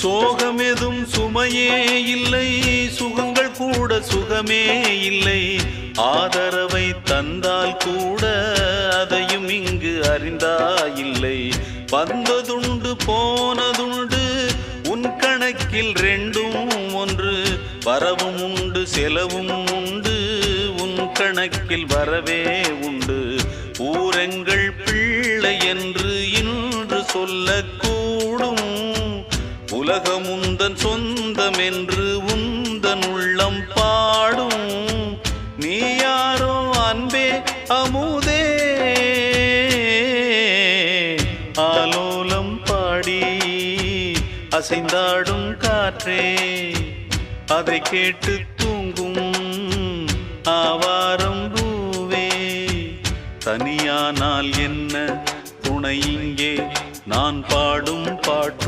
சோகமெதும் சுமையே இல்லை, சுகங்கள் கூட சுகமே இல்லை. ஆதரவை தந்தால் கூட அதையும் இங்கு அறிந்தாயில்லை. வந்ததுண்டு போனதுண்டு உன் கணக்கில் ரெண்டும் ஒன்று. வரவும் உண்டு செலவும் உண்டு, உன் கணக்கில் வரவே உண்டு. ஊரெங்கள் பிள்ளை என்று இன்று சொல்லக்கூடும். உலகம் உந்தன் சொந்தம் என்று உந்தன் உள்ளம் பாடும். நீ யாரோ அன்பே அமுதே, ஆலோலம் பாடி அசைந்தாடும் காற்றே, அதை கேட்டு தூங்கும் ஆவாரம் பூவே. தனியானால் என்ன துணை இங்கே, நான் பாடும் பாட்டு